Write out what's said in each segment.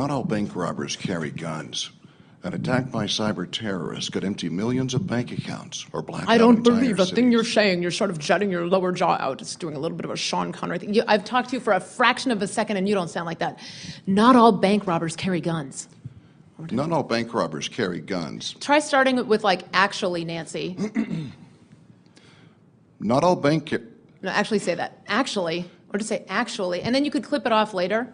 Not all bank robbers carry guns. An attack by cyber terrorists could empty millions of bank accounts or black out I don't entire believe a thing you're cities. saying. You're sort of jutting your lower jaw out. It's doing a little bit of a Sean Connery thing. I've talked to you for a fraction of a second, and you don't sound like that. Not all bank robbers carry guns. Not all bank robbers carry guns. Try starting with, like, actually, Nancy. Not all bank... No, actually say that. Actually, or just say actually, and then you could clip it off later.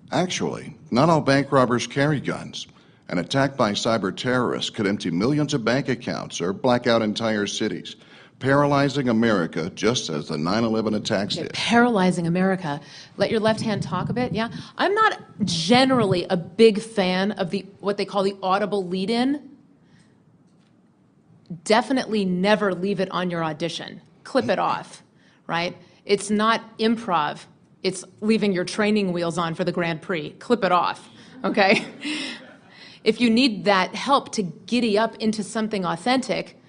Actually, not all bank robbers carry guns. An attack by cyber terrorists could empty millions of bank accounts or black out entire cities, paralyzing America just as the 9/11 attacks did. Paralyzing America. Let your left hand talk a bit, yeah? I'm not generally a big fan of what they call the audible lead-in. Definitely never leave it on your audition. Clip it off, right? It's not improv. It's leaving your training wheels on for the Grand Prix. Clip it off, okay? If you need that help to giddy up into something authentic,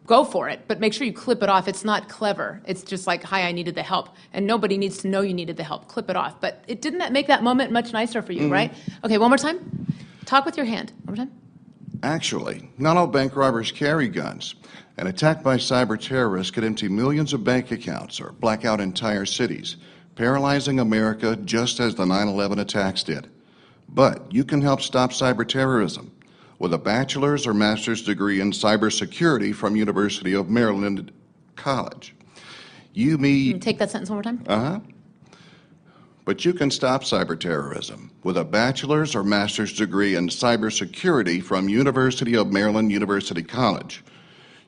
go for it, but make sure you clip it off. It's not clever. It's just like, hi, I needed the help, and nobody needs to know you needed the help. Clip it off. But didn't that make that moment much nicer for you, right? Okay, one more time. Talk with your hand. One more time. Actually, not all bank robbers carry guns. An attack by cyber terrorists could empty millions of bank accounts or black out entire cities, paralyzing America just as the 9/11 attacks did. But you can help stop cyber terrorism with a bachelor's or master's degree in cybersecurity from University of Maryland College. Take that sentence one more time. But you can stop cyber terrorism with a bachelor's or master's degree in cybersecurity from University of Maryland University College.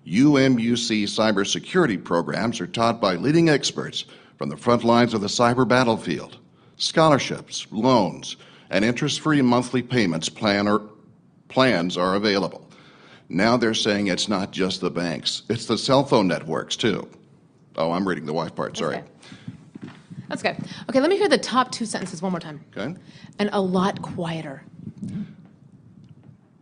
UMUC cybersecurity programs are taught by leading experts from the front lines of the cyber battlefield. Scholarships, loans, and interest-free monthly payments plans are available. Now they're saying it's not just the banks, it's the cell phone networks too. Oh, I'm reading the wife part, sorry. Okay. That's good. Okay, let me hear the top two sentences one more time. Okay. And a lot quieter.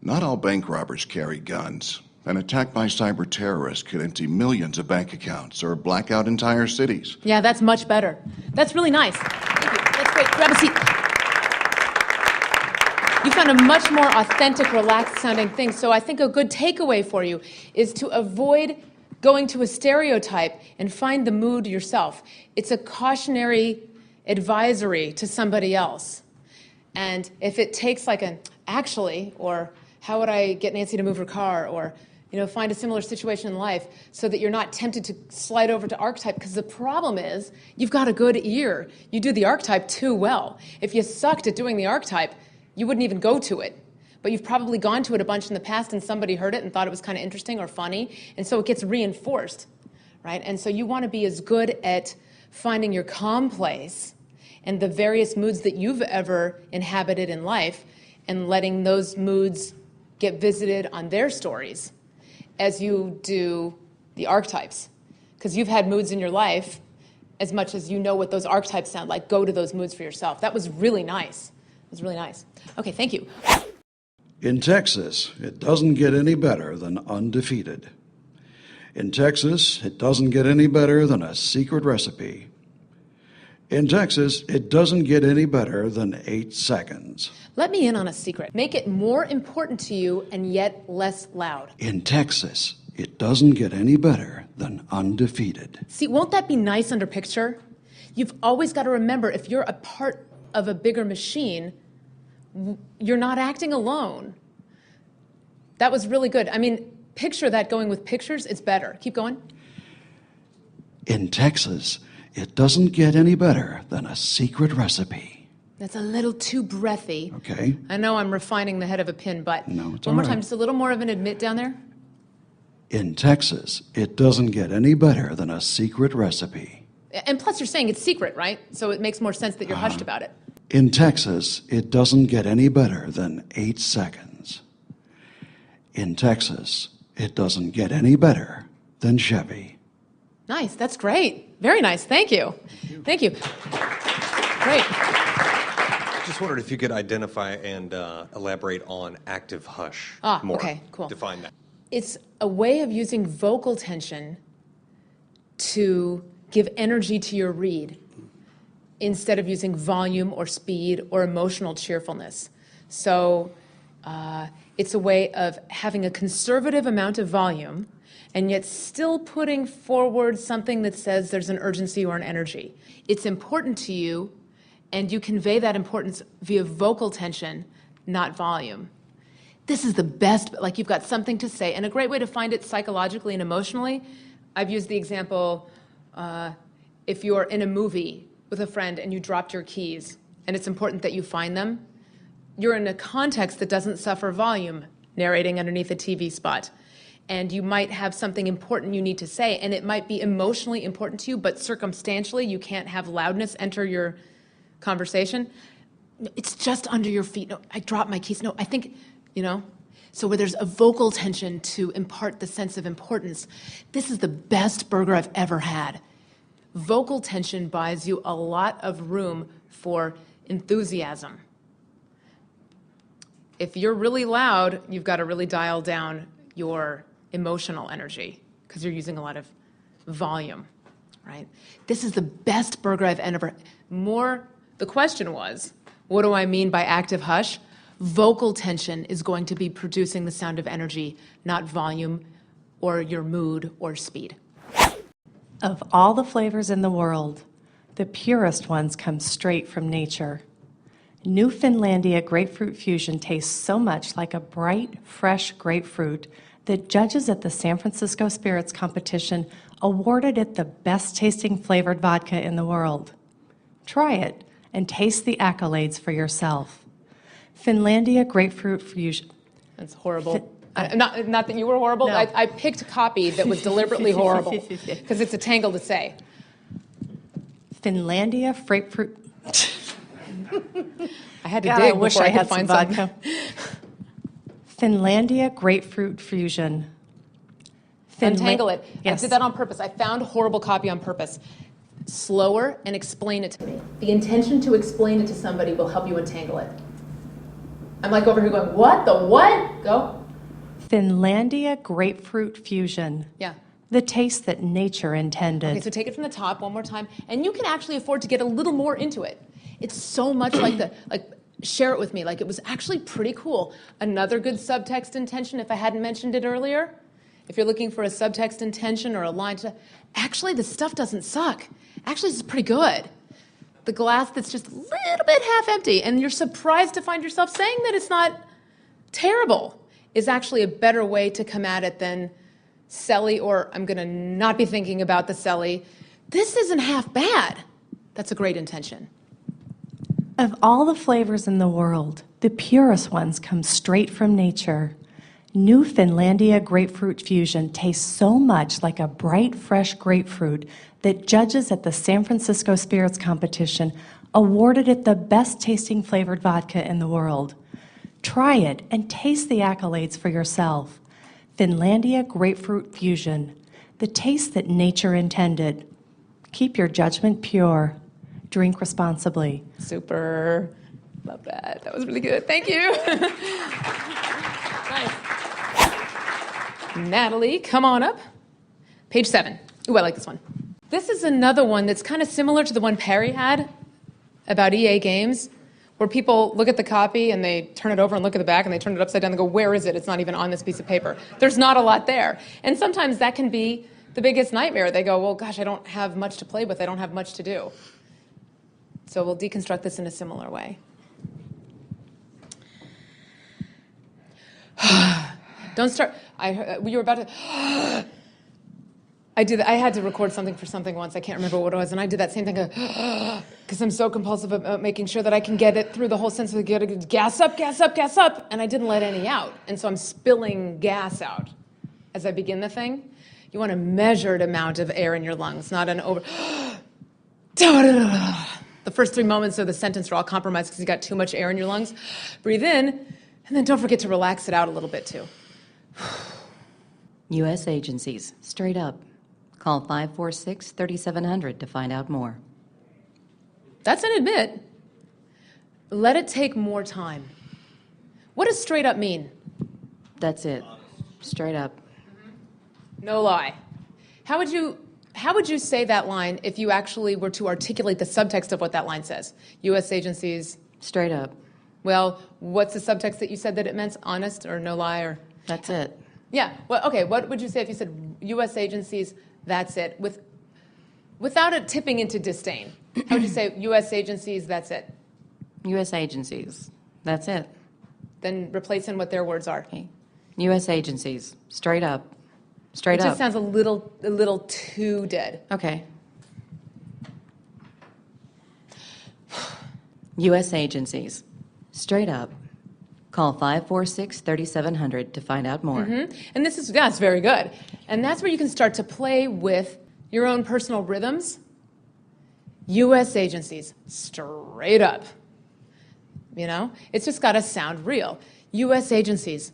Not all bank robbers carry guns. An attack by cyber terrorists could empty millions of bank accounts or black out entire cities. Yeah, that's much better. That's really nice. Thank you. That's great. Grab a seat. You found a much more authentic, relaxed sounding thing. So I think a good takeaway for you is to avoid going to a stereotype and find the mood yourself. It's a cautionary advisory to somebody else. And if it takes like an actually, or how would I get Nancy to move her car, or find a similar situation in life so that you're not tempted to slide over to archetype, because the problem is you've got a good ear. You do the archetype too well. If you sucked at doing the archetype, you wouldn't even go to it. But you've probably gone to it a bunch in the past and somebody heard it and thought it was kind of interesting or funny, and so it gets reinforced, right? And so you want to be as good at finding your calm place and the various moods that you've ever inhabited in life and letting those moods get visited on their stories as you do the archetypes. Because you've had moods in your life as much as you know what those archetypes sound like. Go to those moods for yourself. That was really nice. It was really nice. Okay, thank you. In Texas, it doesn't get any better than undefeated. In Texas, it doesn't get any better than a secret recipe. In Texas, it doesn't get any better than 8 seconds. Let me in on a secret. Make it more important to you and yet less loud. In Texas, it doesn't get any better than undefeated. See, won't that be nice under picture? You've always got to remember, if you're a part of a bigger machine, you're not acting alone. That was really good. I mean, picture that going with pictures, it's better. Keep going. In Texas, it doesn't get any better than a secret recipe. That's a little too breathy. Okay. I know I'm refining the head of a pin, but No, it's one more all right. time, just a little more of an admit down there. In Texas, it doesn't get any better than a secret recipe. And plus, you're saying it's secret, right? So it makes more sense that you're hushed about it. In Texas, it doesn't get any better than 8 seconds. In Texas, it doesn't get any better than Chevy. Nice. That's great. Very nice. Thank you. Thank you. Great. Just wondered if you could identify and elaborate on active hush more. Okay, cool. Define that. It's a way of using vocal tension to give energy to your read instead of using volume or speed or emotional cheerfulness. So it's a way of having a conservative amount of volume and yet still putting forward something that says there's an urgency or an energy. It's important to you, and you convey that importance via vocal tension, not volume. This is the best, like you've got something to say, and a great way to find it psychologically and emotionally. I've used the example, if you're in a movie with a friend and you dropped your keys, and it's important that you find them, you're in a context that doesn't suffer volume, narrating underneath a TV spot. And you might have something important you need to say, and it might be emotionally important to you, but circumstantially you can't have loudness enter your conversation. It's just under your feet. No, I dropped my keys. No, I think, so where there's a vocal tension to impart the sense of importance. This is the best burger I've ever had. Vocal tension buys you a lot of room for enthusiasm. If you're really loud, you've got to really dial down your emotional energy because you're using a lot of volume, right? This is the best burger I've ever. The question was, what do I mean by active hush? Vocal tension is going to be producing the sound of energy, not volume or your mood or speed. Of all the flavors in the world, the purest ones come straight from nature. New Finlandia Grapefruit Fusion tastes so much like a bright, fresh grapefruit that judges at the San Francisco Spirits Competition awarded it the best tasting flavored vodka in the world. Try it and taste the accolades for yourself. Finlandia Grapefruit Fusion. That's horrible. Not that you were horrible. No. I picked a copy that was deliberately horrible because it's a tangle to say. Finlandia Grapefruit. I had to God, dig I wish before I I could had find some something. vodka. Finlandia Grapefruit Fusion. Untangle it. Yes. I did that on purpose. I found a horrible copy on purpose. Slower and explain it to me. The intention to explain it to somebody will help you untangle it. I'm like over here going, what? The what? Go. Finlandia Grapefruit Fusion. Yeah. The taste that nature intended. Okay, so take it from the top one more time, and you can actually afford to get a little more into it. It's so much like share it with me. Like it was actually pretty cool. Another good subtext intention, if I hadn't mentioned it earlier, if you're looking for a subtext intention or a line to, actually the stuff doesn't suck. Actually, this is pretty good. The glass that's just a little bit half empty, and you're surprised to find yourself saying that it's not terrible, is actually a better way to come at it than Selly, or I'm going to not be thinking about the Selly. This isn't half bad. That's a great intention. Of all the flavors in the world, the purest ones come straight from nature. New Finlandia Grapefruit Fusion tastes so much like a bright, fresh grapefruit that judges at the San Francisco Spirits Competition awarded it the best tasting flavored vodka in the world. Try it and taste the accolades for yourself. Finlandia Grapefruit Fusion, the taste that nature intended. Keep your judgment pure. Drink responsibly. Super. Love that. That was really good. Thank you. Nice. Natalie, come on up. Page 7. Ooh, I like this one. This is another one that's kind of similar to the one Perry had about EA games, where people look at the copy and they turn it over and look at the back and they turn it upside down and go, where is it? It's not even on this piece of paper. There's not a lot there. And sometimes that can be the biggest nightmare. They go, well, gosh, I don't have much to play with. I don't have much to do. So we'll deconstruct this in a similar way. Don't start. You were about to. I did. I had to record something for something once. I can't remember what it was, and I did that same thing because I'm so compulsive about making sure that I can get it through the whole sense of gas up, gas up, gas up, and I didn't let any out, and so I'm spilling gas out as I begin the thing. You want a measured amount of air in your lungs, not an over. The first 3 moments of the sentence are all compromised because you got too much air in your lungs. Breathe in, and then don't forget to relax it out a little bit too. U.S. agencies, straight up. Call 546-3700 to find out more. That's an admit. Let it take more time. What does straight up mean? That's it. Straight up. No lie. How how would you say that line if you actually were to articulate the subtext of what that line says? U.S. agencies. Straight up. Well, what's the subtext that you said that it meant? Honest or no lie or? That's it. Yeah. Well, okay. What would you say if you said U.S. agencies? That's it. Without it tipping into disdain. How would you say U.S. agencies? That's it. U.S. agencies. That's it. Then replace in what their words are. Okay. U.S. agencies. Straight up. Straight It up. just sounds a little too dead. Okay. U.S. agencies. Straight up. Call 546-3700 to find out more. And that's very good. And that's where you can start to play with your own personal rhythms. U.S. agencies, straight up. You know, it's just got to sound real. U.S. agencies,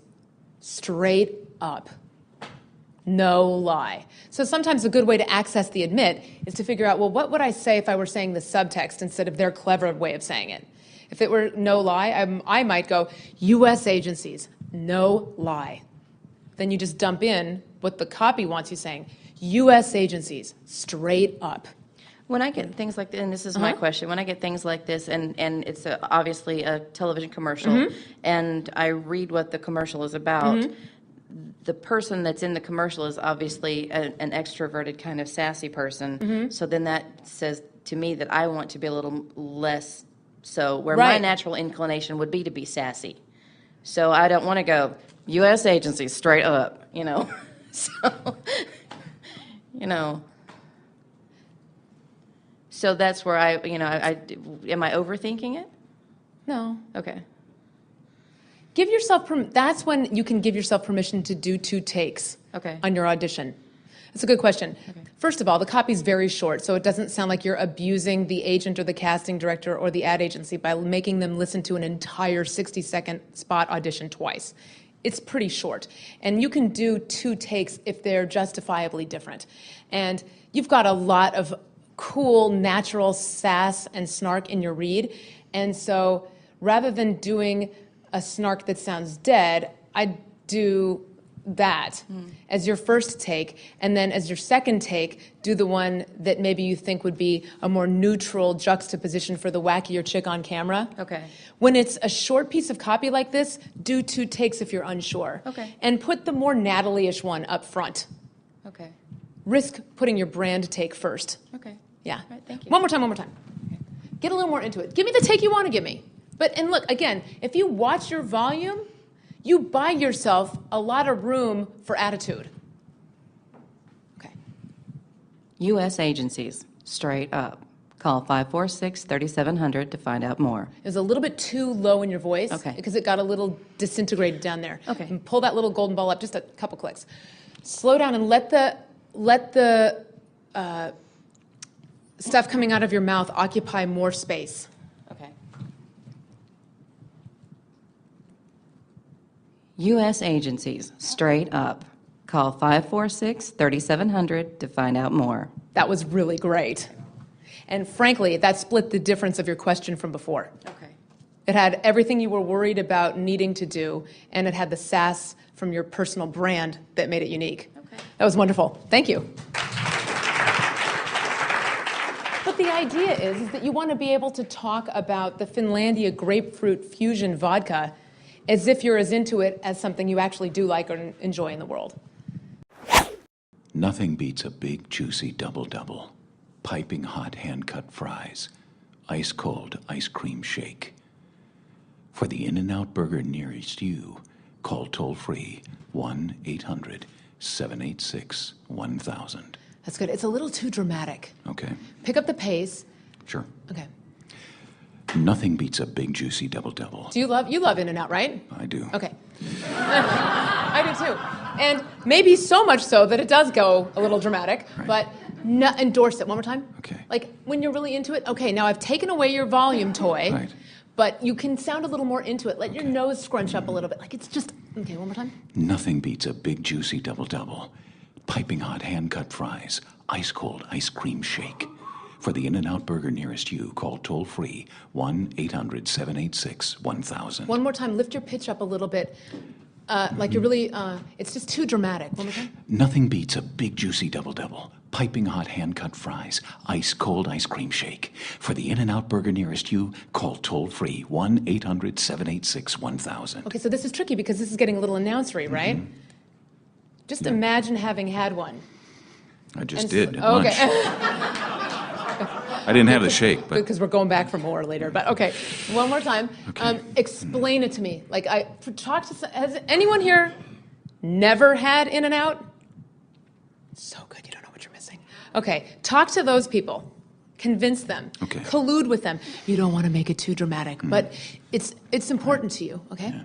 straight up. No lie. So sometimes a good way to access the admit is to figure out, well, what would I say if I were saying the subtext instead of their clever way of saying it? If it were no lie, I might go, U.S. agencies, no lie. Then you just dump in what the copy wants you saying. U.S. agencies, straight up. When I get things like this, and this is my question, when I get things like this, and it's obviously a television commercial, and I read what the commercial is about, the person that's in the commercial is obviously an extroverted kind of sassy person. So then that says to me that I want to be a little less so, where my natural inclination would be to be sassy. So I don't want to go, U.S. agencies, straight up, you know. So, you know. So that's where I am I overthinking it? No. Okay. Give yourself, that's when you can give yourself permission to do 2 takes on your audition. That's a good question. Okay. First of all, the copy's very short, so it doesn't sound like you're abusing the agent or the casting director or the ad agency by making them listen to an entire 60-second spot audition twice. It's pretty short. And you can do 2 takes if they're justifiably different. And you've got a lot of cool, natural sass and snark in your read. And so rather than doing a snark that sounds dead, I'd do that as your first take, and then as your second take, do the one that maybe you think would be a more neutral juxtaposition for the wackier chick on camera. Okay. When it's a short piece of copy like this, do 2 takes if you're unsure. Okay. And put the more Natalie-ish one up front. Okay. Risk putting your brand take first. Okay. Yeah. All right, thank you. One more time. Okay. Get a little more into it. Give me the take you want to give me. And look, again, if you watch your volume, you buy yourself a lot of room for attitude. Okay. U.S. agencies, straight up. Call 546-3700 to find out more. It was a little bit too low in your voice because it got a little disintegrated down there. Okay. And pull that little golden ball up just a couple clicks. Slow down and let the stuff coming out of your mouth occupy more space. Okay. U.S. agencies, straight up. Call 546-3700 to find out more. That was really great. And frankly, that split the difference of your question from before. Okay. It had everything you were worried about needing to do, and it had the sass from your personal brand that made it unique. Okay. That was wonderful. Thank you. But the idea is that you want to be able to talk about the Finlandia grapefruit fusion vodka as if you're as into it as something you actually do like or enjoy in the world. Nothing beats a big, juicy double-double. Piping hot hand-cut fries. Ice-cold ice cream shake. For the In-N-Out burger nearest you, call toll-free 1-800-786-1000. That's good. It's a little too dramatic. Okay. Pick up the pace. Sure. Okay. Nothing beats a big, juicy double-double. Do you love In-N-Out, right? I do. Okay. I do too. And maybe so much so that it does go a little dramatic, but endorse it. One more time. Okay. Like when you're really into it, okay, now I've taken away your volume toy, Right. but you can sound a little more into it. Let your nose scrunch up a little bit. Like it's just, okay, one more time. Nothing beats a big, juicy double-double. Piping hot hand-cut fries. Ice-cold ice cream shake. For the In-N-Out burger nearest you, call toll-free 1-800-786-1000. One more time. Lift your pitch up a little bit. Like you're really, it's just too dramatic. One more time. Nothing beats a big, juicy double-double. piping hot hand-cut fries, ice-cold ice cream shake. For the In-N-Out Burger nearest you, call toll-free 1-800-786-1000. Okay, so this is tricky because this is getting a little announcery, right? Just imagine having had one. I just And did at okay. lunch. I didn't have the shake, but Because we're going back for more later. But okay, one more time. Okay. Explain it to me. Like has anyone here never had In-N-Out? So good, you don't know what you're missing. Okay, talk to those people. Convince them. Okay. Collude with them. You don't want to make it too dramatic, but it's important to you, okay? Yeah.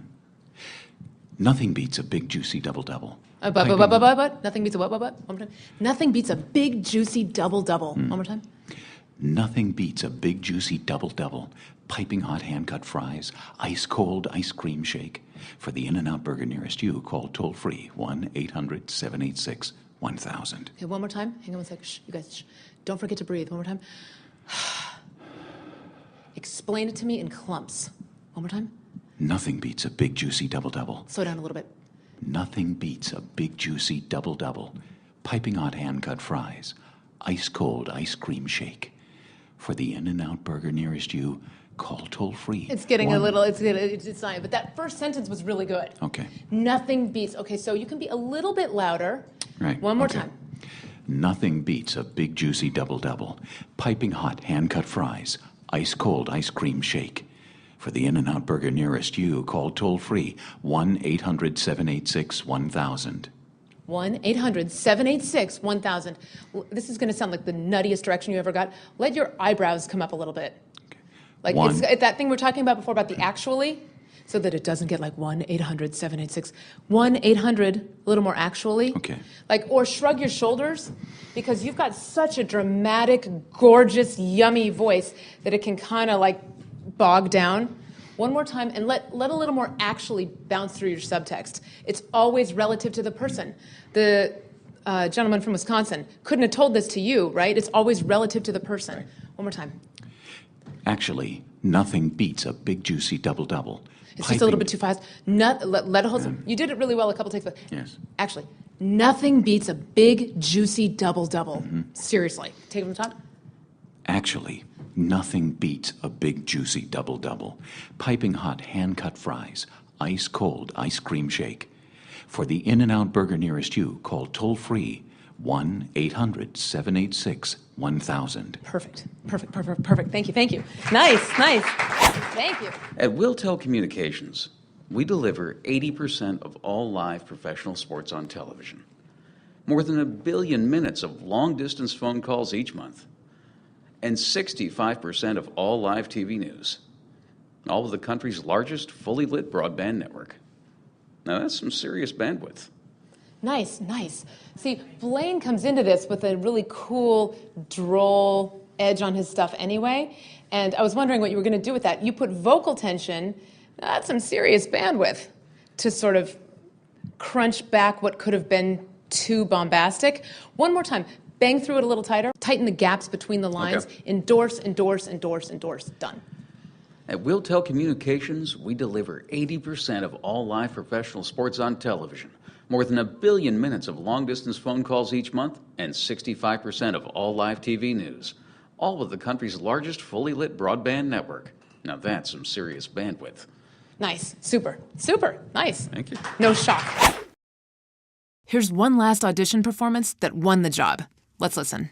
Nothing beats a big, juicy double-double. But nothing beats a what? One more time. Nothing beats a big, juicy double-double. One more time. Nothing beats a big, juicy double-double. Piping hot hand-cut fries, ice-cold ice cream shake. For the In-N-Out Burger nearest you, call toll-free 1-800-786-1000. Okay, one more time. Hang on one second. Shh, you guys, shh. Don't forget to breathe. One more time. Explain it to me in clumps. One more time. Nothing beats a big, juicy double-double. Slow down a little bit. Nothing beats a big, juicy double-double. Piping hot hand-cut fries, ice-cold ice cream shake. For the In-N-Out Burger nearest you, call toll-free. It's getting a little, it's not, but that first sentence was really good. Okay. Nothing beats, okay, so you can be a little bit louder. Right. One more okay. time. Nothing beats a big, juicy double-double. Piping hot hand-cut fries, ice-cold ice cream shake. For the In-N-Out Burger nearest you, call toll-free 1-800-786-1000. 1-800-786-1000. This is going to sound like the nuttiest direction you ever got. Let your eyebrows come up a little bit. Like it's that thing we were talking about before about the actually, so that it doesn't get like 1-800-786. 1-800, a little more actually. Okay. Like, or shrug your shoulders, because you've got such a dramatic, gorgeous, yummy voice that it can kind of like bog down. One more time, and let a little more actually bounce through your subtext. It's always relative to the person. The gentleman from Wisconsin couldn't have told this to you, right? It's always relative to the person. Right. One more time. Actually, nothing beats a big, juicy double-double. It's just a little bit too fast. Let it hold. You did it really well a couple takes, but Yes. actually, nothing beats a big, juicy double-double. Seriously. Take it from the top. Actually, nothing beats a big, juicy double-double. Piping hot hand-cut fries, ice-cold ice cream shake. For the In-N-Out Burger nearest you, call toll-free 1-800-786-1000. Perfect. Thank you. Nice. Thank you. At Wiltel Communications, we deliver 80% of all live professional sports on television. More than 1 billion minutes of long-distance phone calls each month. And 65% of all live TV news. All of the country's largest fully lit broadband network. Now that's some serious bandwidth. Nice. See, Blaine comes into this with a really cool, droll edge on his stuff anyway, and I was wondering what you were going to do with that. You put vocal tension, that's some serious bandwidth to sort of crunch back what could have been too bombastic. One more time, bang through it a little tighter, tighten the gaps between the lines, Okay. endorse, done. At Wiltel Communications, we deliver 80% of all live professional sports on television. More than 1 billion minutes of long-distance phone calls each month, and 65% of all live TV news. All with the country's largest fully lit broadband network. Now that's some serious bandwidth. Nice. Super. Nice. Thank you. No shock. Here's one last audition performance that won the job. Let's listen.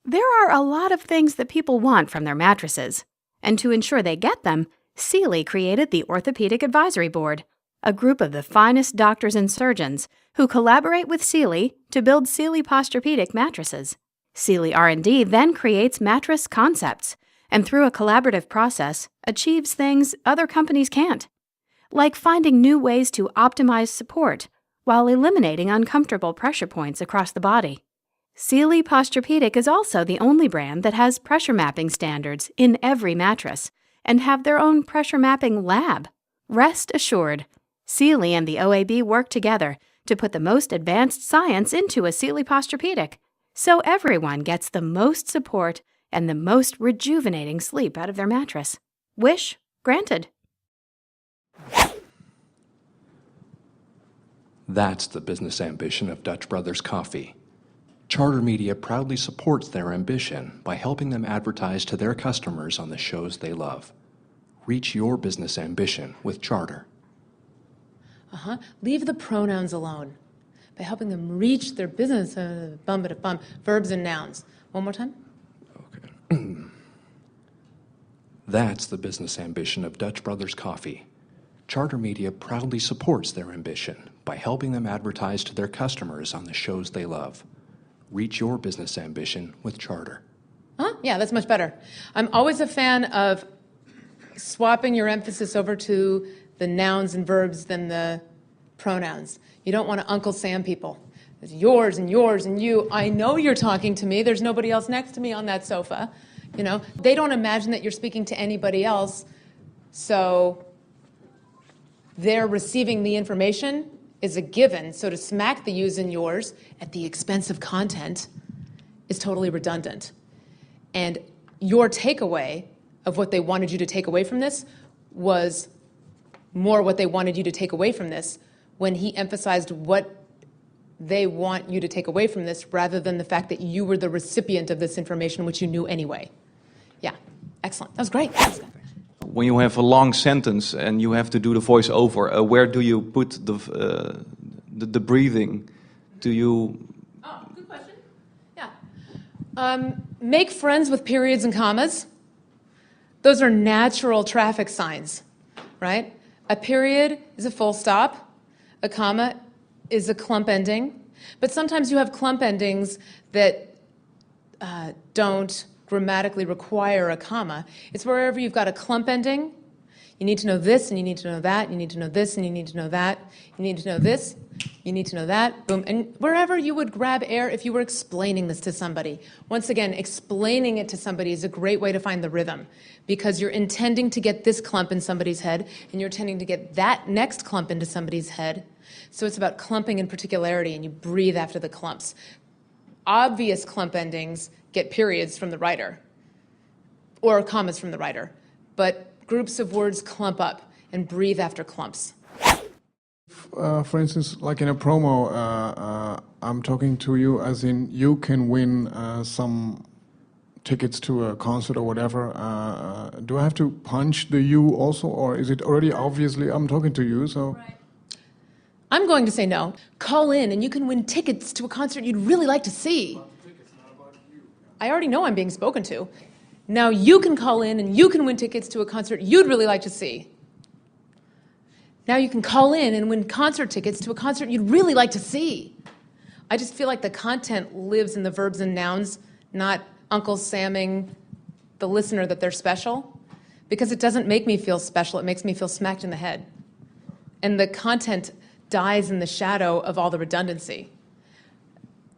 There are a lot of things that people want from their mattresses. And to ensure they get them, Sealy created the Orthopedic Advisory Board, a group of the finest doctors and surgeons who collaborate with Sealy to build Sealy Posturepedic mattresses. Sealy R&D then creates mattress concepts, and through a collaborative process, achieves things other companies can't, like finding new ways to optimize support while eliminating uncomfortable pressure points across the body. Sealy Posturepedic is also the only brand that has pressure mapping standards in every mattress and have their own pressure mapping lab. Rest assured, Sealy and the OAB work together to put the most advanced science into a Sealy Posturepedic, so everyone gets the most support and the most rejuvenating sleep out of their mattress. Wish granted. That's the business ambition of Dutch Brothers Coffee. Charter Media proudly supports their ambition by helping them advertise to their customers on the shows they love. Reach your business ambition with Charter. Leave the pronouns alone by helping them reach their business, verbs and nouns. One more time. Okay. That's the business ambition of Dutch Brothers Coffee. Charter Media proudly supports their ambition by helping them advertise to their customers on the shows they love. Reach your business ambition with Charter. Yeah, that's much better. I'm always a fan of swapping your emphasis over to the nouns and verbs than the pronouns. You don't want to Uncle Sam people. It's yours and yours and you. I know you're talking to me. There's nobody else next to me on that sofa. You know, they don't imagine that you're speaking to anybody else, so they're receiving the information is a given. So to smack the yous and yours at the expense of content is totally redundant. And your takeaway of what they wanted you to take away from this was more what they wanted you to take away from this when he emphasized what they want you to take away from this rather than the fact that you were the recipient of this information, which you knew anyway. Yeah, excellent. That was great. When you have a long sentence and you have to do the voiceover, where do you put the breathing? Do you... Oh, good question. Yeah. Make friends with periods and commas. Those are natural traffic signs, right? A period is a full stop. A comma is a clump ending. But sometimes you have clump endings that don't grammatically require a comma. It's wherever you've got a clump ending, you need to know this and you need to know that, you need to know this and you need to know that, you need to know this, you need to know that, boom. And wherever you would grab air if you were explaining this to somebody. Once again, explaining it to somebody is a great way to find the rhythm because you're intending to get this clump in somebody's head and you're intending to get that next clump into somebody's head. So it's about clumping and particularity and you breathe after the clumps. Obvious clump endings get periods from the writer or commas from the writer, but groups of words clump up and breathe after clumps. For instance, like in a promo, I'm talking to you as in you can win some tickets to a concert or whatever. Do I have to punch the you also, or is it already obviously I'm talking to you? So. Right. I'm going to say no. Call in and you can win tickets to a concert you'd really like to see. I already know I'm being spoken to. Now you can call in and you can win tickets to a concert you'd really like to see. Now you can call in and win concert tickets to a concert you'd really like to see. I just feel like the content lives in the verbs and nouns, not Uncle Samming the listener that they're special, because it doesn't make me feel special. It makes me feel smacked in the head. And the content dies in the shadow of all the redundancy.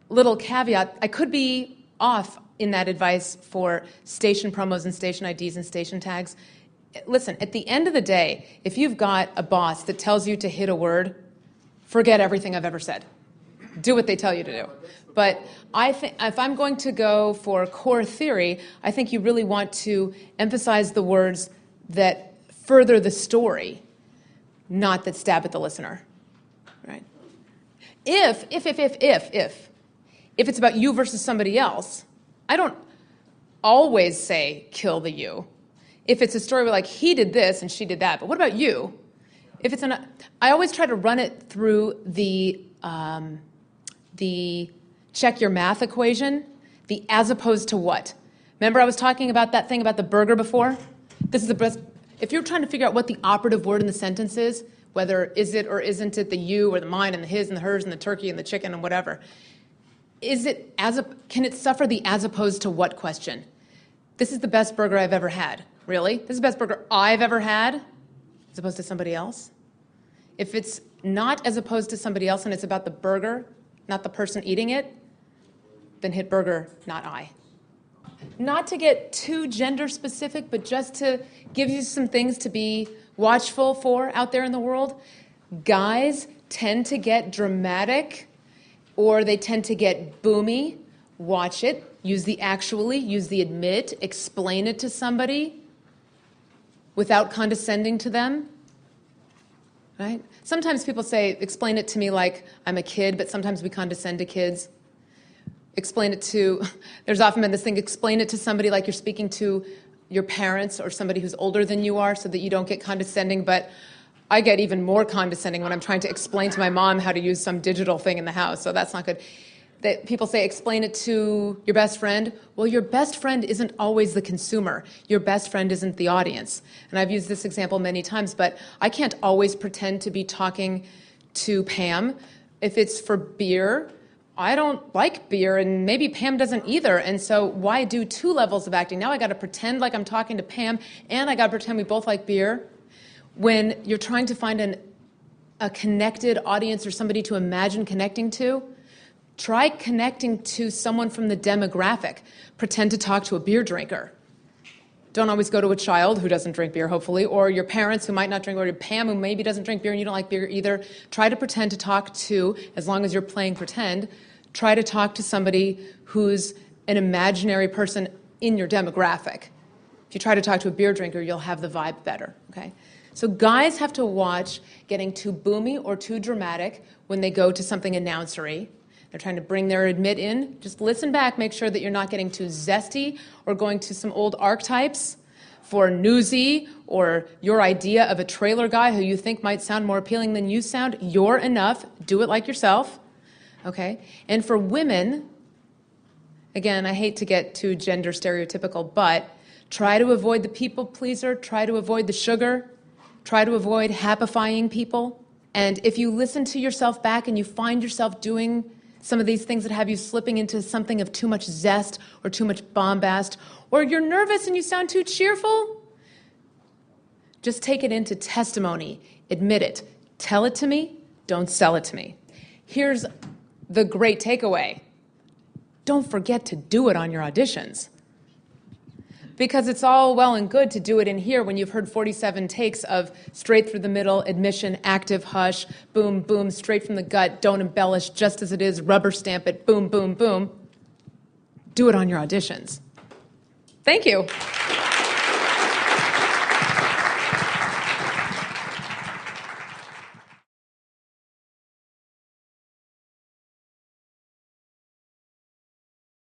Little caveat, I could be off in that advice for station promos and station IDs and station tags. Listen, at the end of the day, if you've got a boss that tells you to hit a word, forget everything I've ever said. Do what they tell you to do. But I think if I'm going to go for core theory, I think you really want to emphasize the words that further the story, not that stab at the listener. Right? If it's about you versus somebody else, I don't always say kill the you. If it's a story where like he did this and she did that, but what about you? If it's I always try to run it through the check your math equation, the as opposed to what. Remember I was talking about that thing about the burger before? This is the best. If you're trying to figure out what the operative word in the sentence is, whether is it or isn't it the you or the mine and the his and the hers and the turkey and the chicken and whatever, can it suffer the as opposed to what question? This is the best burger I've ever had. Really? This is the best burger I've ever had, as opposed to somebody else? If it's not as opposed to somebody else and it's about the burger, not the person eating it, then hit burger, not I. Not to get too gender specific, but just to give you some things to be watchful for out there in the world. Guys tend to get dramatic or they tend to get boomy. Watch it. Use the actually, use the admit, explain it to somebody without condescending to them. Right? Sometimes people say, explain it to me like I'm a kid, but sometimes we condescend to kids. explain it to, there's often been this thing, explain it to somebody like you're speaking to your parents or somebody who's older than you are so that you don't get condescending. But I get even more condescending when I'm trying to explain to my mom how to use some digital thing in the house, so that's not good. That people say, explain it to your best friend. Well, your best friend isn't always the consumer. Your best friend isn't the audience. And I've used this example many times, but I can't always pretend to be talking to Pam. If it's for beer, I don't like beer, and maybe Pam doesn't either. And so why do two levels of acting? Now I got to pretend like I'm talking to Pam, and I got to pretend we both like beer. When you're trying to find a connected audience or somebody to imagine connecting to, try connecting to someone from the demographic. Pretend to talk to a beer drinker. Don't always go to a child who doesn't drink beer, hopefully, or your parents who might not drink, or your Pam who maybe doesn't drink beer and you don't like beer either. Try to pretend to talk to, as long as you're playing pretend, try to talk to somebody who's an imaginary person in your demographic. If you try to talk to a beer drinker, you'll have the vibe better, okay? So guys have to watch getting too boomy or too dramatic when they go to something announcery. They're trying to bring their admit in. Just listen back, make sure that you're not getting too zesty or going to some old archetypes for Newsy or your idea of a trailer guy who you think might sound more appealing than you sound. You're enough. Do it like yourself, okay? And for women, again, I hate to get too gender stereotypical, but try to avoid the people pleaser, try to avoid the sugar, try to avoid happifying people. And if you listen to yourself back and you find yourself doing some of these things that have you slipping into something of too much zest or too much bombast, or you're nervous and you sound too cheerful, just take it into testimony. Admit it. Tell it to me. Don't sell it to me. Here's the great takeaway. Don't forget to do it on your auditions. Because it's all well and good to do it in here when you've heard 47 takes of straight through the middle, admission, active, hush, boom, boom, straight from the gut, don't embellish, just as it is, rubber stamp it, boom, boom, boom. Do it on your auditions. Thank you.